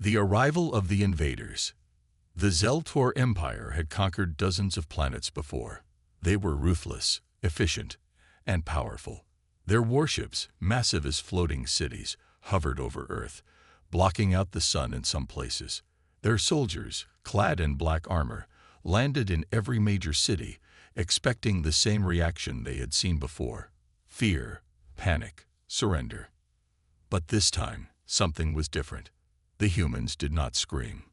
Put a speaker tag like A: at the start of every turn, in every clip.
A: The arrival of the invaders. The Zeltor Empire had conquered dozens of planets before. They were ruthless, efficient, and powerful. Their warships, massive as floating cities, hovered over Earth, blocking out the sun in some places. Their soldiers, clad in black armor, landed in every major city, expecting the same reaction they had seen before: fear, panic, surrender. But this time, something was different. The humans did not scream.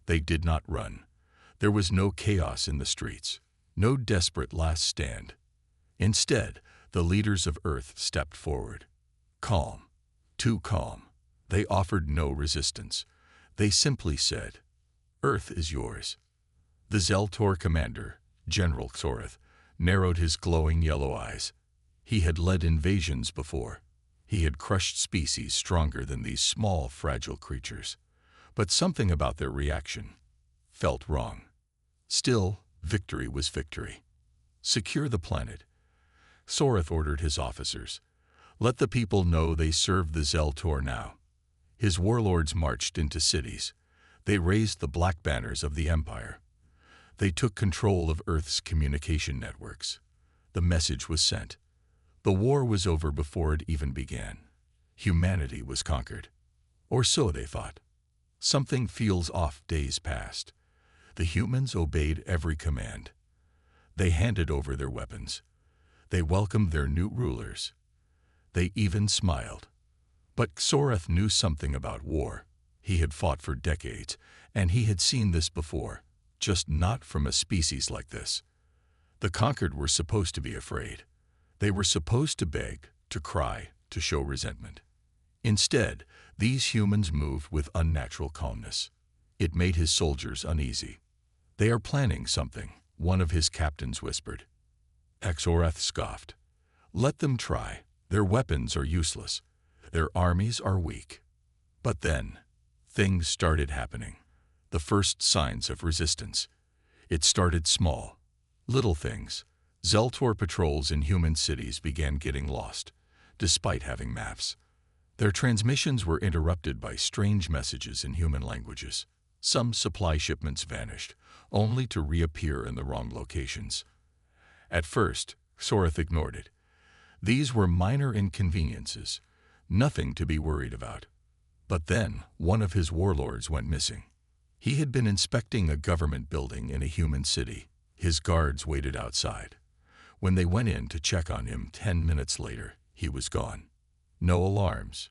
A: They did not run. There was no chaos in the streets, no desperate last stand. Instead, the leaders of Earth stepped forward. Calm, too calm. They offered no resistance. They simply said, "Earth is yours." The Zeltor commander, General Xorath, narrowed his glowing yellow eyes. He had led invasions before. He had crushed species stronger than these small, fragile creatures. But something about their reaction felt wrong. Still, victory was victory. Secure the planet. Xorath ordered his officers. Let the people know they serve the Zeltor now. His warlords marched into cities. They raised the black banners of the Empire. They took control of Earth's communication networks. The message was sent. The war was over before it even began. Humanity was conquered. Or so they thought. Something feels off. Days passed. The humans obeyed every command. They handed over their weapons. They welcomed their new rulers. They even smiled. But Xorath knew something about war. He had fought for decades, and he had seen this before, just not from a species like this. The conquered were supposed to be afraid. They were supposed to beg, to cry, to show resentment. Instead, these humans moved with unnatural calmness. It made his soldiers uneasy. "They are planning something," one of his captains whispered. Xorath scoffed. "Let them try. Their weapons are useless. Their armies are weak." But then, things started happening. The first signs of resistance. It started small. Little things. Zeltor patrols in human cities began getting lost, despite having maps. Their transmissions were interrupted by strange messages in human languages. Some supply shipments vanished, only to reappear in the wrong locations. At first, Xorath ignored it. These were minor inconveniences, nothing to be worried about. But then, one of his warlords went missing. He had been inspecting a government building in a human city. His guards waited outside. When they went in to check on him 10 minutes later, he was gone. No alarms,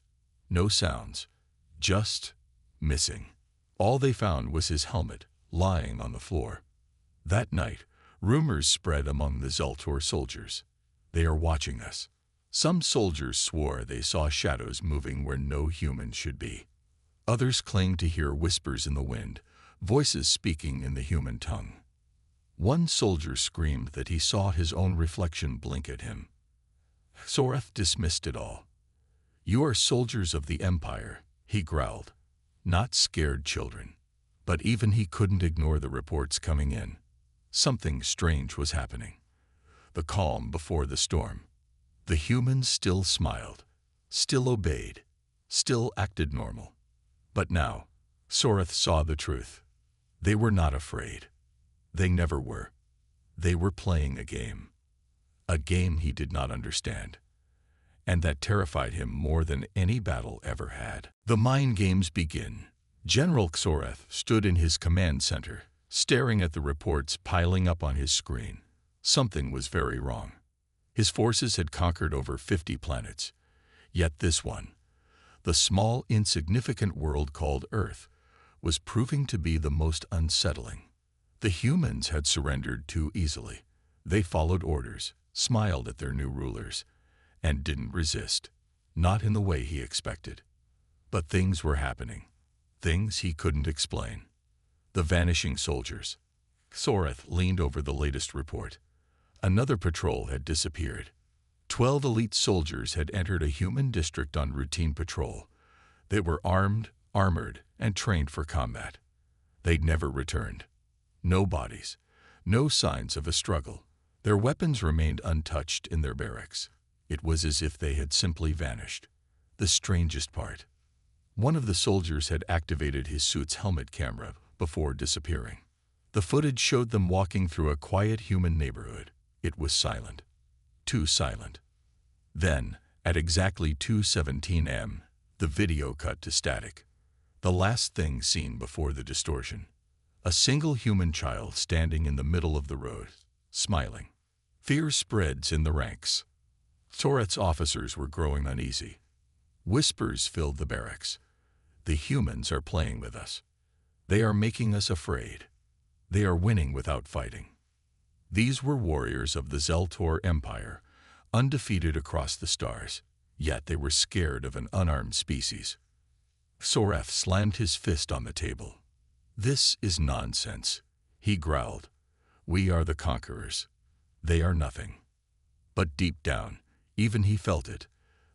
A: no sounds, just missing. All they found was his helmet, lying on the floor. That night, rumors spread among the Zeltor soldiers. "They are watching us." Some soldiers swore they saw shadows moving where no human should be. Others claimed to hear whispers in the wind, voices speaking in the human tongue. One soldier screamed that he saw his own reflection blink at him. Xorath dismissed it all. "You are soldiers of the Empire," he growled. Not scared children. But even he couldn't ignore the reports coming in. Something strange was happening. The calm before the storm. The humans still smiled, still obeyed, still acted normal. But now, Xorath saw the truth. They were not afraid. They never were. They were playing a game. A game he did not understand. And that terrified him more than any battle ever had. The mind games begin. General Xorath stood in his command center, staring at the reports piling up on his screen. Something was very wrong. His forces had conquered over 50 planets. Yet this one, the small, insignificant world called Earth, was proving to be the most unsettling. The humans had surrendered too easily. They followed orders, smiled at their new rulers, and didn't resist, not in the way he expected. But things were happening, things he couldn't explain. The vanishing soldiers. Xorath leaned over the latest report. Another patrol had disappeared. 12 elite soldiers had entered a human district on routine patrol. They were armed, armored, and trained for combat. They'd never returned. No bodies, no signs of a struggle. Their weapons remained untouched in their barracks. It was as if they had simply vanished. The strangest part, One of the soldiers had activated his suit's helmet camera before disappearing. The footage showed them walking through a quiet human neighborhood. It was silent. Too silent. Then, at exactly 2:17 am, the video cut to static. The last thing seen before the distortion. A single human child standing in the middle of the road, smiling. Fear spreads in the ranks. Soreth's officers were growing uneasy. Whispers filled the barracks. The humans are playing with us. They are making us afraid. They are winning without fighting. These were warriors of the Zeltor Empire, undefeated across the stars, yet they were scared of an unarmed species. Soreth slammed his fist on the table. "This is nonsense," he growled. "We are the conquerors. They are nothing." But deep down, even he felt it,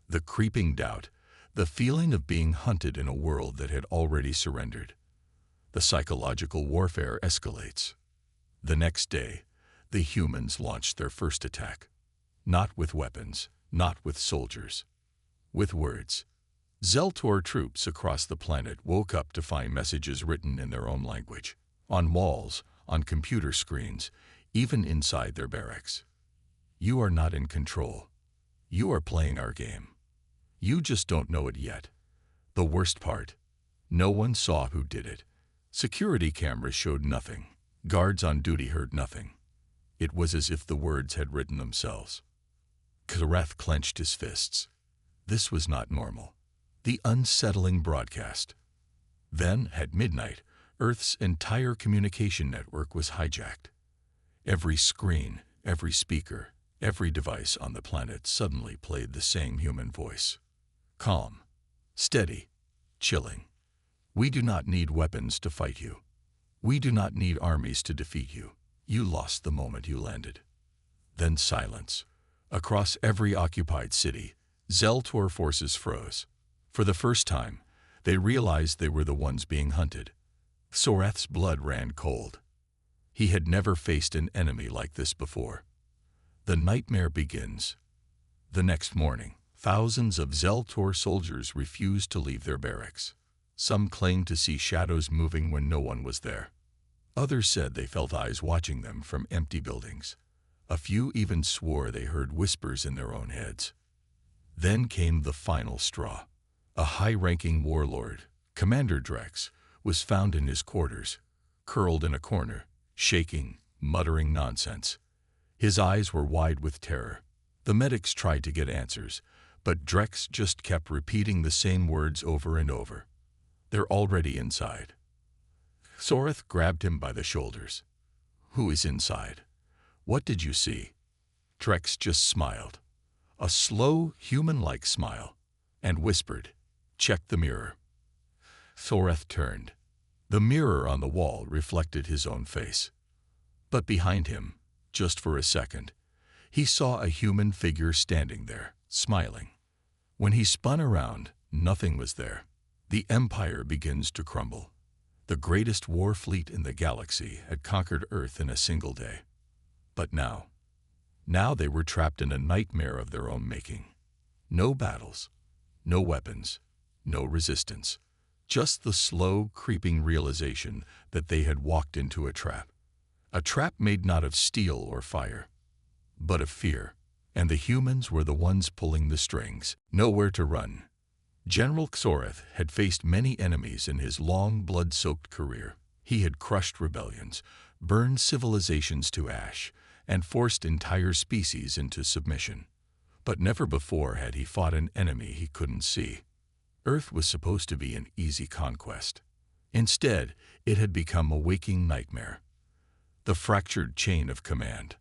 A: the creeping doubt, the feeling of being hunted in a world that had already surrendered. The psychological warfare escalates. The next day, the humans launched their first attack. Not with weapons, not with soldiers. With words. Zeltor troops across the planet woke up to find messages written in their own language. On walls, on computer screens, even inside their barracks. "You are not in control. You are playing our game. You just don't know it yet." The worst part, no one saw who did it. Security cameras showed nothing. Guards on duty heard nothing. It was as if the words had written themselves. Soreth clenched his fists. This was not normal. The unsettling broadcast. Then, at midnight, Earth's entire communication network was hijacked. Every screen, every speaker, every device on the planet suddenly played the same human voice. Calm, steady, chilling. "We do not need weapons to fight you. We do not need armies to defeat you. You lost the moment you landed." Then silence. Across every occupied city, Zeltor forces froze. For the first time, they realized they were the ones being hunted. Soreth's blood ran cold. He had never faced an enemy like this before. The nightmare begins. The next morning, thousands of Zeltor soldiers refused to leave their barracks. Some claimed to see shadows moving when no one was there. Others said they felt eyes watching them from empty buildings. A few even swore they heard whispers in their own heads. Then came the final straw. A high-ranking warlord, Commander Drex, was found in his quarters, curled in a corner, shaking, muttering nonsense. His eyes were wide with terror. The medics tried to get answers, but Drex just kept repeating the same words over and over. "They're already inside." Soreth grabbed him by the shoulders. "Who is inside? What did you see?" Drex just smiled, a slow, human-like smile, and whispered, "Check the mirror." Soreth turned. The mirror on the wall reflected his own face. But behind him, just for a second, he saw a human figure standing there, smiling. When he spun around, nothing was there. The Empire begins to crumble. The greatest war fleet in the galaxy had conquered Earth in a single day. But now they were trapped in a nightmare of their own making. No battles, no weapons, no resistance. Just the slow, creeping realization that they had walked into a trap. A trap made not of steel or fire, but of fear. And the humans were the ones pulling the strings. Nowhere to run. General Soreth had faced many enemies in his long, blood-soaked career. He had crushed rebellions, burned civilizations to ash, and forced entire species into submission. But never before had he fought an enemy he couldn't see. Earth was supposed to be an easy conquest. Instead, it had become a waking nightmare. The fractured chain of command.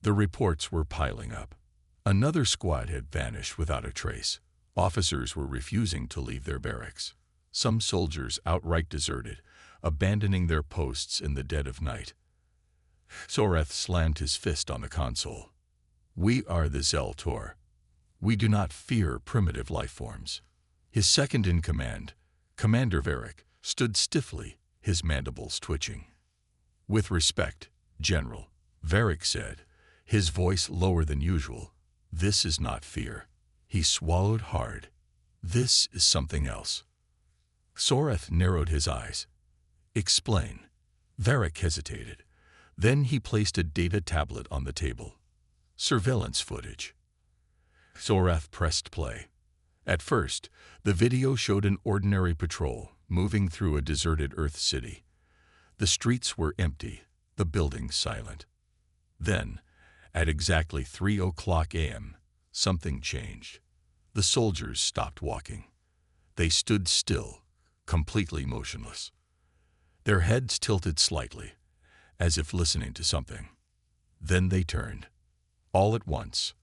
A: The reports were piling up. Another squad had vanished without a trace. Officers were refusing to leave their barracks. Some soldiers outright deserted, abandoning their posts in the dead of night. Soreth slammed his fist on the console. "We are the Zeltor. We do not fear primitive life forms." His second-in-command, Commander Varric, stood stiffly, his mandibles twitching. "With respect, General," Varric said, his voice lower than usual, "this is not fear." He swallowed hard. "This is something else." Soreth narrowed his eyes. Explain. Varric hesitated. Then he placed a data tablet on the table. Surveillance footage. Soreth pressed play. At first, the video showed an ordinary patrol moving through a deserted Earth city. The streets were empty, the buildings silent. Then, at exactly 3:00 a.m., something changed. The soldiers stopped walking. They stood still, completely motionless. Their heads tilted slightly, as if listening to something. Then they turned. All at once,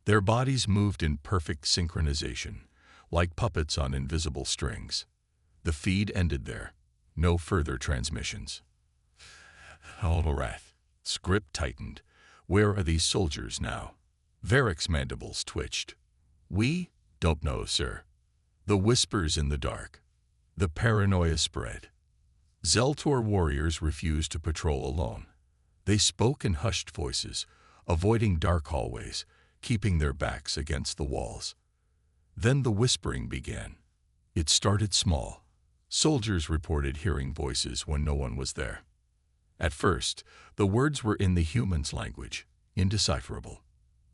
A: their bodies moved in perfect synchronization, like puppets on invisible strings. The feed ended there. No further transmissions. Alrath. Script tightened. Where are these soldiers now? Varric's mandibles twitched. We don't know, sir. The whispers in the dark. The paranoia spread. Zeltor warriors refused to patrol alone. They spoke in hushed voices, avoiding dark hallways, keeping their backs against the walls. Then the whispering began. It started small. Soldiers reported hearing voices when no one was there. At first, the words were in the humans' language, indecipherable.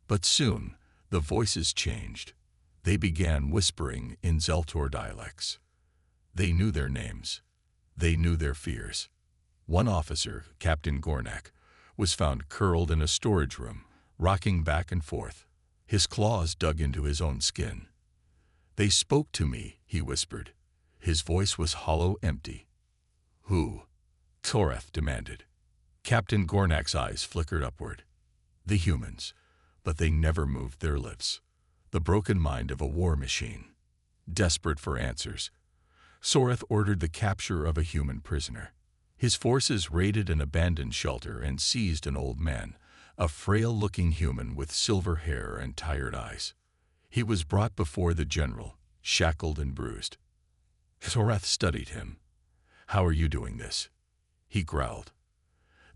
A: But soon, the voices changed. They began whispering in Zeltor dialects. They knew their names. They knew their fears. One officer, Captain Gornak, was found curled in a storage room, rocking back and forth. His claws dug into his own skin. They spoke to me, he whispered. His voice was hollow, empty. Who? Soreth demanded. Captain Gornak's eyes flickered upward. The humans, but they never moved their lips. The broken mind of a war machine. Desperate for answers, Soreth ordered the capture of a human prisoner. His forces raided an abandoned shelter and seized an old man, a frail-looking human with silver hair and tired eyes. He was brought before the general, shackled and bruised. Soreth studied him. "How are you doing this?" he growled.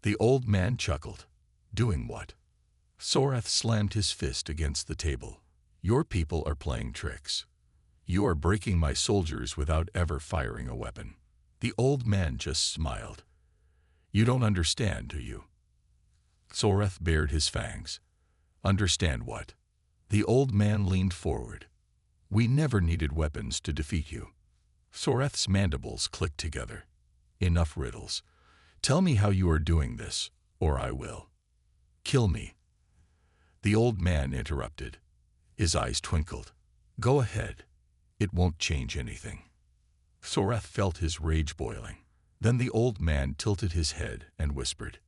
A: The old man chuckled. "Doing what?" Soreth slammed his fist against the table. "Your people are playing tricks. You are breaking my soldiers without ever firing a weapon." The old man just smiled. "You don't understand, do you?" Soreth bared his fangs. "Understand what?" The old man leaned forward. "We never needed weapons to defeat you." Soreth's mandibles clicked together. "Enough riddles. Tell me how you are doing this, or I will." "Kill me." The old man interrupted. His eyes twinkled. "Go ahead. It won't change anything." Soreth felt his rage boiling. Then the old man tilted his head and whispered,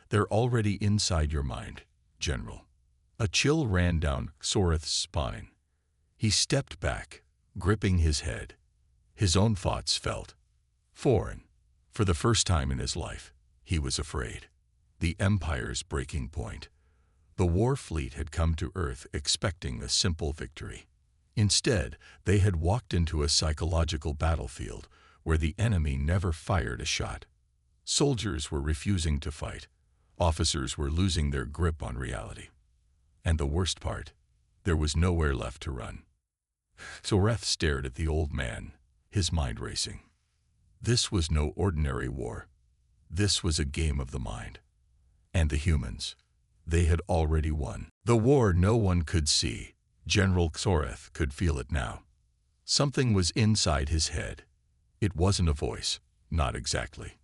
A: "They're already inside your mind, General." A chill ran down Soreth's spine. He stepped back, gripping his head. His own thoughts felt foreign. For the first time in his life, he was afraid. The Empire's breaking point. The war fleet had come to Earth expecting a simple victory. Instead, they had walked into a psychological battlefield where the enemy never fired a shot. Soldiers were refusing to fight. Officers were losing their grip on reality. And the worst part, there was nowhere left to run. Soreth stared at the old man, his mind racing. This was no ordinary war. This was a game of the mind. And the humans, they had already won. The war no one could see. General Soreth could feel it now. Something was inside his head. It wasn't a voice, not exactly.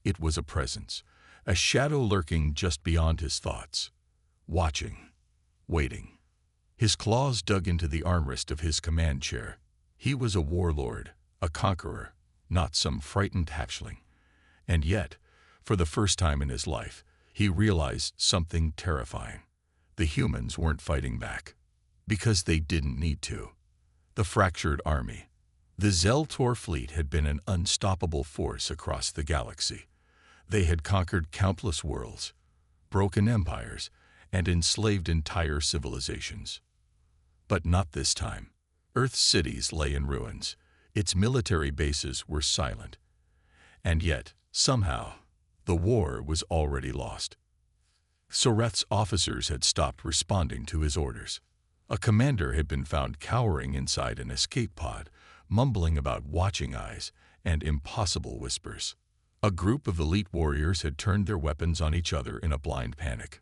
A: It was a presence, a shadow lurking just beyond his thoughts. Watching, waiting. His claws dug into the armrest of his command chair. He was a warlord, a conqueror, not some frightened hatchling. And yet, for the first time in his life, he realized something terrifying. The humans weren't fighting back. Because they didn't need to. The fractured army. The Zeltor fleet had been an unstoppable force across the galaxy. They had conquered countless worlds, broken empires, and enslaved entire civilizations. But not this time. Earth's cities lay in ruins. Its military bases were silent. And yet, somehow, the war was already lost. Soreth's officers had stopped responding to his orders. A commander had been found cowering inside an escape pod, mumbling about watching eyes and impossible whispers. A group of elite warriors had turned their weapons on each other in a blind panic.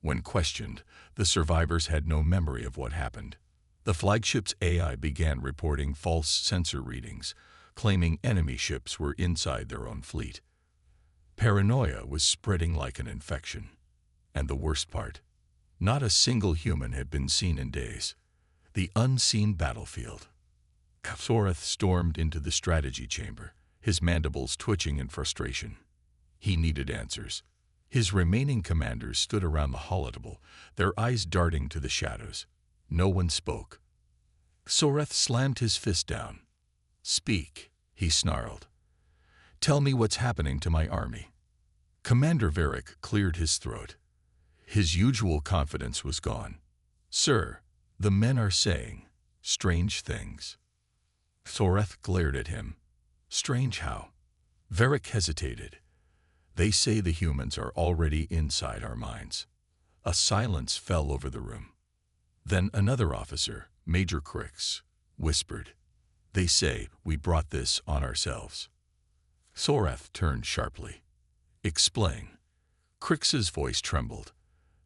A: When questioned, the survivors had no memory of what happened. The flagship's AI began reporting false sensor readings, claiming enemy ships were inside their own fleet. Paranoia was spreading like an infection. And the worst part, not a single human had been seen in days. The unseen battlefield. Soreth stormed into the strategy chamber, his mandibles twitching in frustration. He needed answers. His remaining commanders stood around the holodeck, their eyes darting to the shadows. No one spoke. Soreth slammed his fist down. "Speak," he snarled. "Tell me what's happening to my army." Commander Varric cleared his throat. His usual confidence was gone. "Sir, the men are saying strange things." Soreth glared at him. "Strange how?" Varric hesitated. "They say the humans are already inside our minds." A silence fell over the room. Then another officer, Major Crix, whispered, "They say we brought this on ourselves." Soreth turned sharply. "Explain." Crix's voice trembled.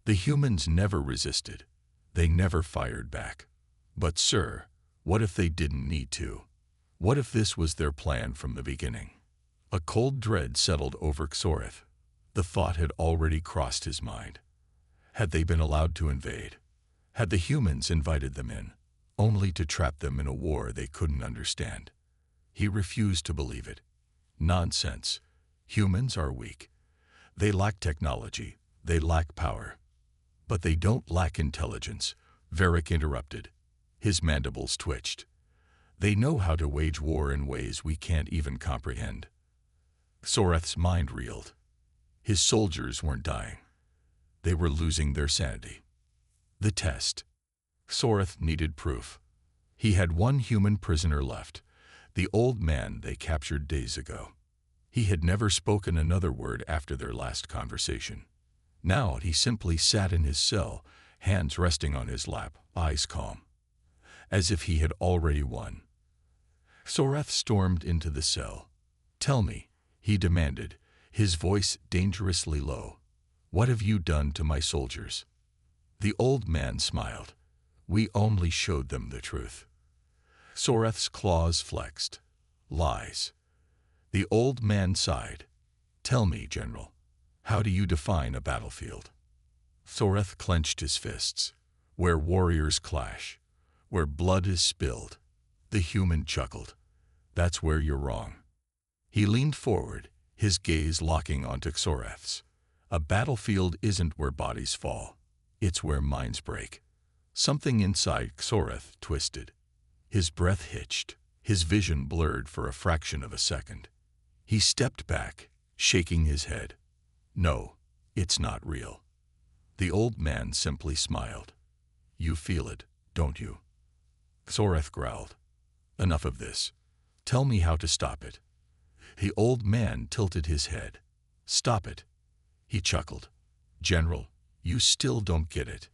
A: "The humans never resisted. They never fired back. But, sir, what if they didn't need to? What if this was their plan from the beginning?" A cold dread settled over Soreth. The thought had already crossed his mind. Had they been allowed to invade? Had the humans invited them in, only to trap them in a war they couldn't understand? He refused to believe it. Nonsense. Humans are weak. They lack technology. They lack power. "But they don't lack intelligence," Varric interrupted. His mandibles twitched. "They know how to wage war in ways we can't even comprehend." Soreth's mind reeled. His soldiers weren't dying. They were losing their sanity. The test. Soreth needed proof. He had one human prisoner left, the old man they captured days ago. He had never spoken another word after their last conversation. Now he simply sat in his cell, hands resting on his lap, eyes calm, as if he had already won. Soreth stormed into the cell. "Tell me," he demanded, his voice dangerously low. "What have you done to my soldiers?" The old man smiled. "We only showed them the truth." Soreth's claws flexed. "Lies." The old man sighed. "Tell me, General, how do you define a battlefield?" Soreth clenched his fists. "Where warriors clash, where blood is spilled." The human chuckled. "That's where you're wrong." He leaned forward, his gaze locking onto Soreth's. "A battlefield isn't where bodies fall. It's where minds break." Something inside Soreth twisted. His breath hitched, his vision blurred for a fraction of a second. He stepped back, shaking his head. "No, it's not real." The old man simply smiled. "You feel it, don't you?" Soreth growled. "Enough of this. Tell me how to stop it." The old man tilted his head. "Stop it." He chuckled. "General, you still don't get it."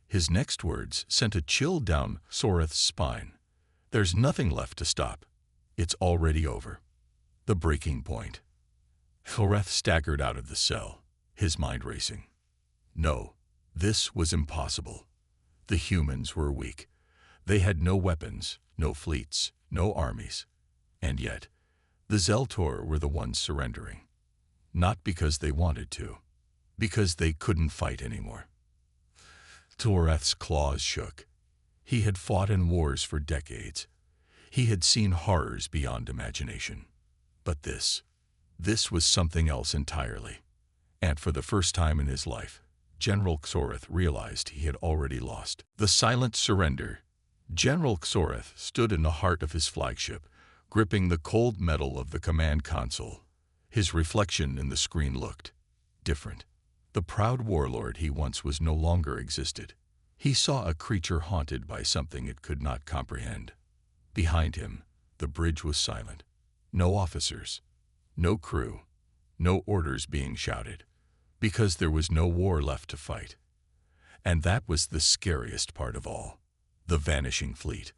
A: His next words sent a chill down Soreth's spine. "There's nothing left to stop. It's already over. The breaking point." Soreth staggered out of the cell, his mind racing. No, this was impossible. The humans were weak. They had no weapons, no fleets, no armies. And yet, the Zeltor were the ones surrendering. Not because they wanted to, because they couldn't fight anymore. Soreth's claws shook. He had fought in wars for decades. He had seen horrors beyond imagination. But this was something else entirely. And for the first time in his life, General Soreth realized he had already lost. The silent surrender. General Soreth stood in the heart of his flagship, gripping the cold metal of the command console. His reflection in the screen looked different. The proud warlord he once was no longer existed. He saw a creature haunted by something it could not comprehend. Behind him, the bridge was silent. No officers, no crew, no orders being shouted, because there was no war left to fight. And that was the scariest part of all. The vanishing fleet.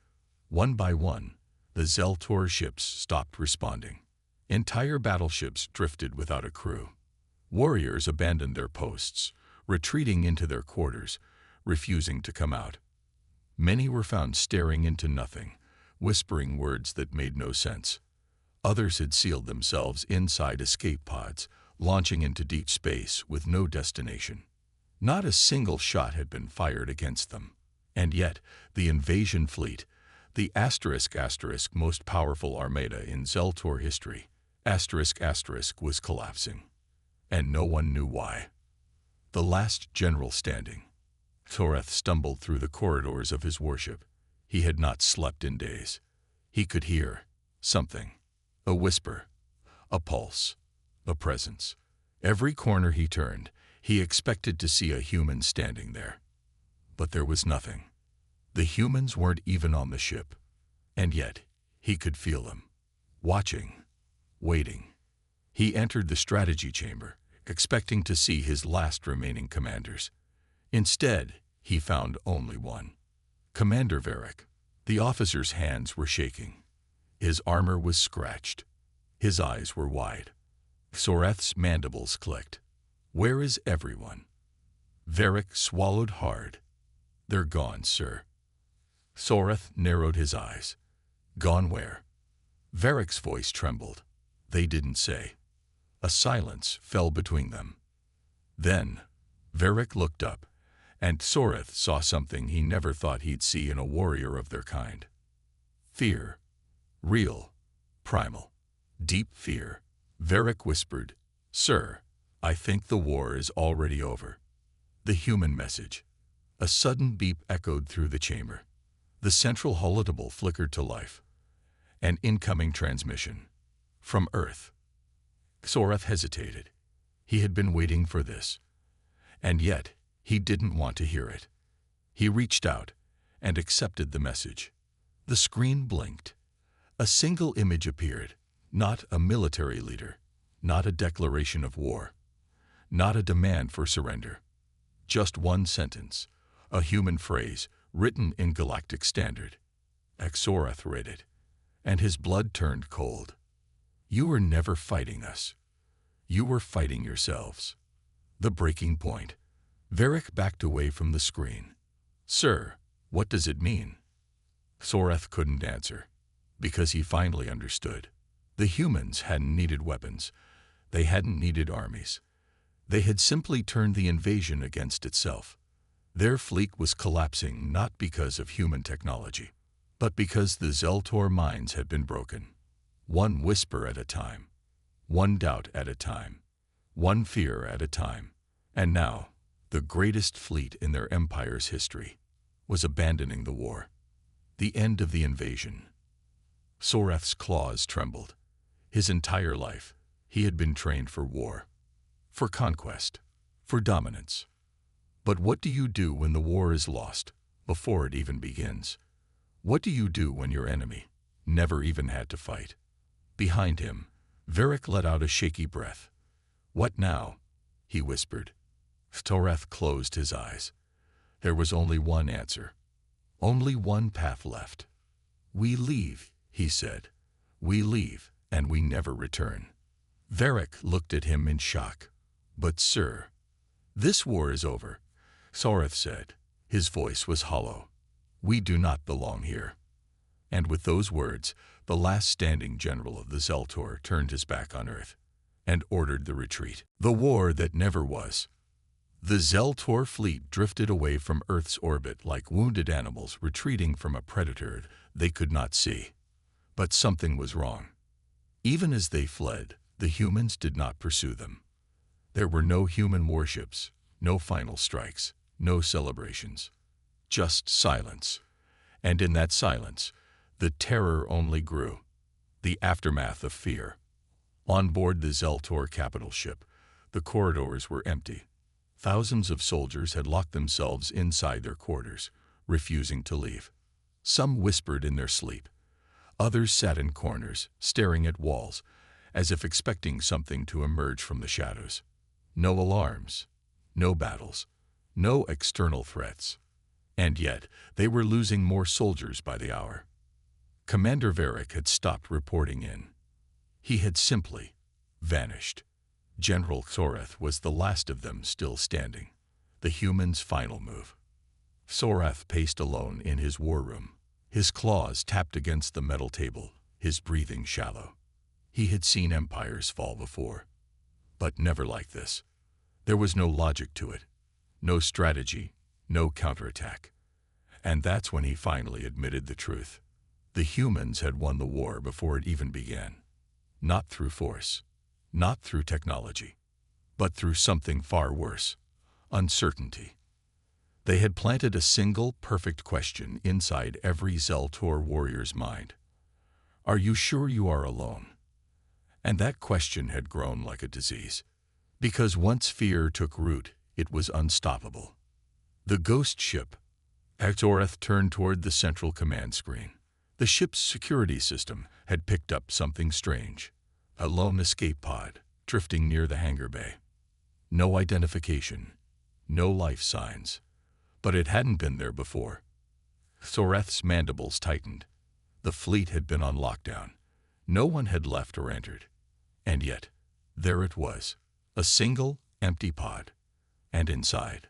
A: One by one, the Zeltor ships stopped responding. Entire battleships drifted without a crew. Warriors abandoned their posts, retreating into their quarters, refusing to come out. Many were found staring into nothing, whispering words that made no sense. Others had sealed themselves inside escape pods, launching into deep space with no destination. Not a single shot had been fired against them. And yet, the invasion fleet, the *** most powerful armada in Zeltor history, *** was collapsing. And no one knew why. The last general standing. Soreth stumbled through the corridors of his warship. He had not slept in days. He could hear something. A whisper. A pulse. A presence. Every corner he turned, he expected to see a human standing there. But there was nothing. The humans weren't even on the ship. And yet, he could feel them. Watching. Waiting. He entered the strategy chamber, expecting to see his last remaining commanders. Instead, he found only one. Commander Varric. The officer's hands were shaking. His armor was scratched. His eyes were wide. Soreth's mandibles clicked. Where is everyone? Varric swallowed hard. They're gone, sir. Soreth narrowed his eyes. Gone where? Varric's voice trembled. They didn't say. A silence fell between them. Then, Varric looked up, and Soreth saw something he never thought he'd see in a warrior of their kind. Fear. Real. Primal. Deep fear. Varric whispered, Sir, I think the war is already over. The human message. A sudden beep echoed through the chamber. The central holodeble flickered to life. An incoming transmission. From Earth. Soreth hesitated. He had been waiting for this. And yet, he didn't want to hear it. He reached out and accepted the message. The screen blinked. A single image appeared. Not a military leader. Not a declaration of war. Not a demand for surrender. Just one sentence. A human phrase, written in Galactic Standard. Soreth read it, and his blood turned cold. You were never fighting us. You were fighting yourselves. The breaking point. Varric backed away from the screen. Sir, what does it mean? Soreth couldn't answer, because he finally understood. The humans hadn't needed weapons. They hadn't needed armies. They had simply turned the invasion against itself. Their fleet was collapsing not because of human technology, but because the Zeltor minds had been broken. One whisper at a time. One doubt at a time. One fear at a time. And now, the greatest fleet in their empire's history was abandoning the war. The end of the invasion. Soreth's claws trembled. His entire life, he had been trained for war, for conquest, for dominance. But what do you do when the war is lost, before it even begins? What do you do when your enemy never even had to fight? Behind him, Varric let out a shaky breath. What now? He whispered. Soreth closed his eyes. There was only one answer. Only one path left. We leave, he said. We leave, and we never return. Varric looked at him in shock. But sir, this war is over, Soreth said. His voice was hollow. We do not belong here. And with those words, the last standing general of the Zeltor turned his back on Earth and ordered the retreat. The war that never was. The Zeltor fleet drifted away from Earth's orbit like wounded animals retreating from a predator they could not see. But something was wrong. Even as they fled, the humans did not pursue them. There were no human warships, no final strikes, no celebrations. Just silence. And in that silence, the terror only grew. The aftermath of fear. On board the Zeltor capital ship, the corridors were empty. Thousands of soldiers had locked themselves inside their quarters, refusing to leave. Some whispered in their sleep. Others sat in corners, staring at walls, as if expecting something to emerge from the shadows. No alarms, no battles, no external threats. And yet, they were losing more soldiers by the hour. Commander Varric had stopped reporting in. He had simply vanished. General Soreth was the last of them still standing, the human's final move. Soreth paced alone in his war room. His claws tapped against the metal table, his breathing shallow. He had seen empires fall before, but never like this. There was no logic to it, no strategy, no counterattack. And that's when he finally admitted the truth. The humans had won the war before it even began. Not through force, not through technology, but through something far worse: uncertainty. They had planted a single perfect question inside every Zeltor warrior's mind. Are you sure you are alone? And that question had grown like a disease, because once fear took root, it was unstoppable. The ghost ship. Soreth turned toward the central command screen. The ship's security system had picked up something strange. A lone escape pod, drifting near the hangar bay. No identification, no life signs. But it hadn't been there before. Soreth's mandibles tightened. The fleet had been on lockdown. No one had left or entered. And yet, there it was, a single, empty pod. And inside,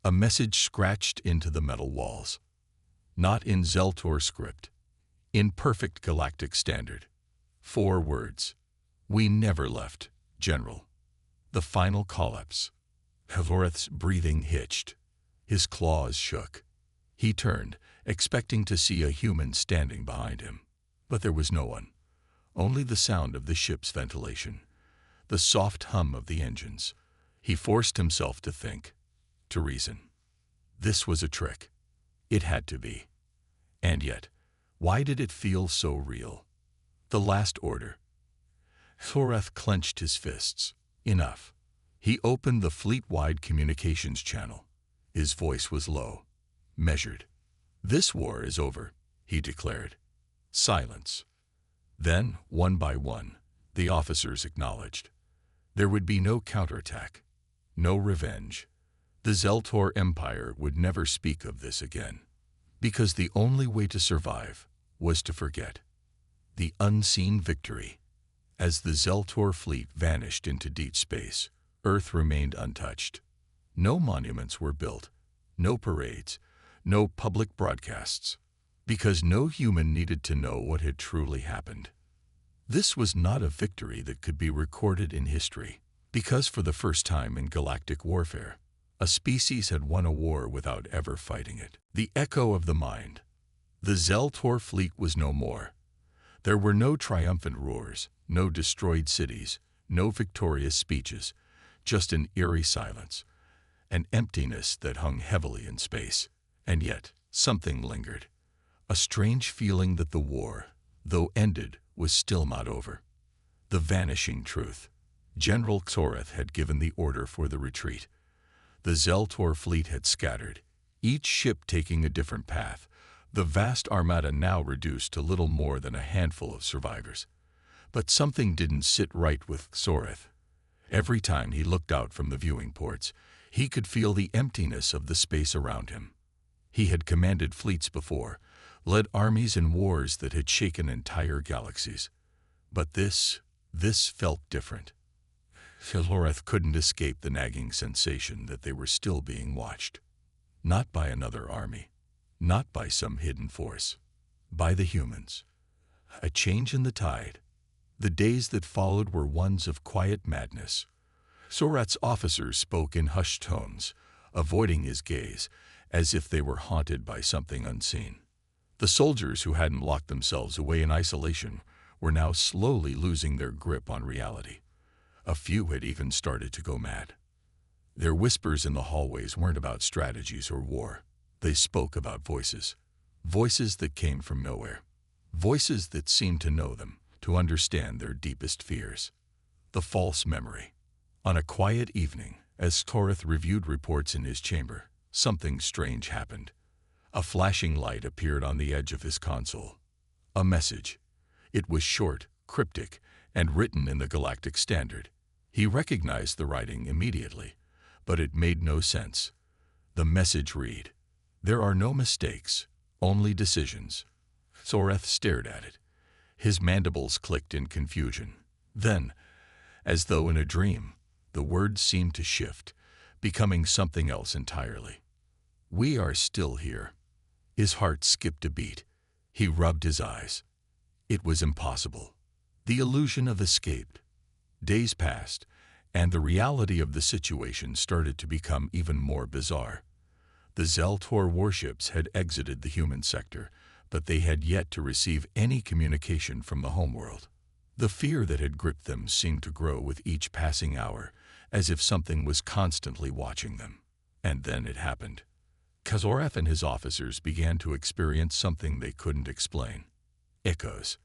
A: a message scratched into the metal walls. Not in Zeltor script, in perfect Galactic standard. 4 words. We never left, General. The final collapse. Soreth's breathing hitched. His claws shook. He turned, expecting to see a human standing behind him. But there was no one. Only the sound of the ship's ventilation, the soft hum of the engines. He forced himself to think, to reason. This was a trick. It had to be. And yet, why did it feel so real? The last order. Soreth clenched his fists. Enough. He opened the fleet-wide communications channel. His voice was low, measured. This war is over, he declared. Silence. Then, one by one, the officers acknowledged. There would be no counterattack, no revenge. The Zeltor Empire would never speak of this again, because the only way to survive was to forget. The unseen victory. As the Zeltor fleet vanished into deep space, Earth remained untouched. No monuments were built, no parades, no public broadcasts, because no human needed to know what had truly happened. This was not a victory that could be recorded in history, because for the first time in galactic warfare, a species had won a war without ever fighting it. The echo of the mind. The Zeltor fleet was no more. There were no triumphant roars, no destroyed cities, no victorious speeches, just an eerie silence, an emptiness that hung heavily in space. And yet, something lingered. A strange feeling that the war, though ended, was still not over. The vanishing truth. General Soreth had given the order for the retreat. The Zeltor fleet had scattered, each ship taking a different path, the vast armada now reduced to little more than a handful of survivors. But something didn't sit right with Soreth. Every time he looked out from the viewing ports, he could feel the emptiness of the space around him. He had commanded fleets before, led armies in wars that had shaken entire galaxies. But this felt different. Soreth couldn't escape the nagging sensation that they were still being watched. Not by another army, not by some hidden force, by the humans. A change in the tide. The days that followed were ones of quiet madness. Soreth's officers spoke in hushed tones, avoiding his gaze, as if they were haunted by something unseen. The soldiers who hadn't locked themselves away in isolation were now slowly losing their grip on reality. A few had even started to go mad. Their whispers in the hallways weren't about strategies or war. They spoke about voices. Voices that came from nowhere. Voices that seemed to know them, to understand their deepest fears. The false memory. On a quiet evening, as Soreth reviewed reports in his chamber, something strange happened. A flashing light appeared on the edge of his console. A message. It was short, cryptic, and written in the Galactic Standard. He recognized the writing immediately, but it made no sense. The message read, "There are no mistakes, only decisions." Soreth stared at it. His mandibles clicked in confusion. Then, as though in a dream, the words seemed to shift, becoming something else entirely. "We are still here." His heart skipped a beat. He rubbed his eyes. It was impossible. The illusion of escape. Days passed, and the reality of the situation started to become even more bizarre. The Zeltor warships had exited the human sector, but they had yet to receive any communication from the homeworld. The fear that had gripped them seemed to grow with each passing hour, as if something was constantly watching them. And then it happened. Kazoref and his officers began to experience something they couldn't explain. Echoes.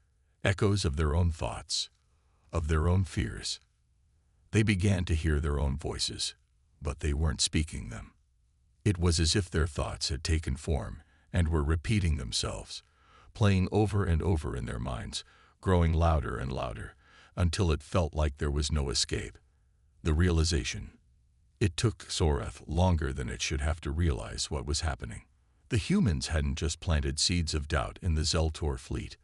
A: Echoes of their own thoughts, of their own fears. They began to hear their own voices, but they weren't speaking them. It was as if their thoughts had taken form and were repeating themselves, playing over and over in their minds, growing louder and louder, until it felt like there was no escape. The realization. It took Soreth longer than it should have to realize what was happening. The humans hadn't just planted seeds of doubt in the Zeltor fleet.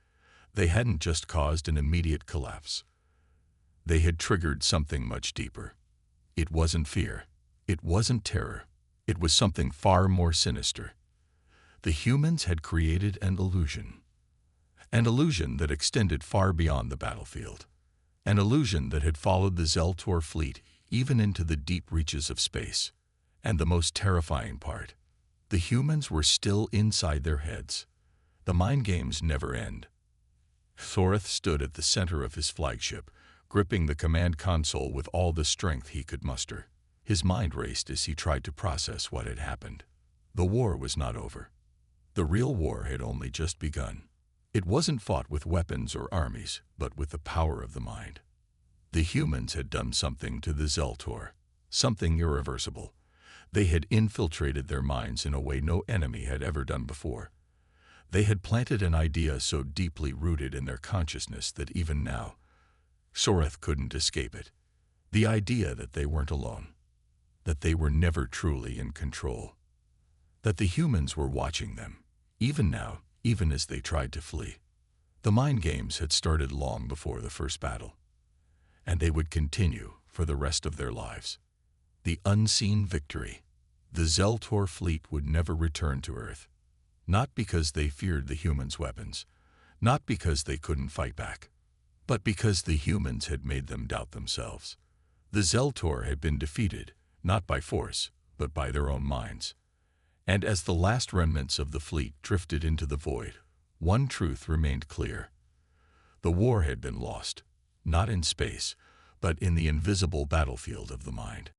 A: They hadn't just caused an immediate collapse. They had triggered something much deeper. It wasn't fear. It wasn't terror. It was something far more sinister. The humans had created an illusion that extended far beyond the battlefield, an illusion that had followed the Zeltor fleet even into the deep reaches of space. And the most terrifying part, the humans were still inside their heads. The mind games never end. Soreth stood at the center of his flagship, gripping the command console with all the strength he could muster. His mind raced as he tried to process what had happened. The war was not over. The real war had only just begun. It wasn't fought with weapons or armies, but with the power of the mind. The humans had done something to the Zeltor, something irreversible. They had infiltrated their minds in a way no enemy had ever done before. They had planted an idea so deeply rooted in their consciousness that even now, Soreth couldn't escape it. The idea that they weren't alone, that they were never truly in control, that the humans were watching them, even now, even as they tried to flee. The mind games had started long before the first battle, and they would continue for the rest of their lives. The unseen victory. The Zeltor fleet would never return to Earth, not because they feared the humans' weapons, not because they couldn't fight back, but because the humans had made them doubt themselves. The Zeltor had been defeated, not by force, but by their own minds. And as the last remnants of the fleet drifted into the void, one truth remained clear. The war had been lost, not in space, but in the invisible battlefield of the mind.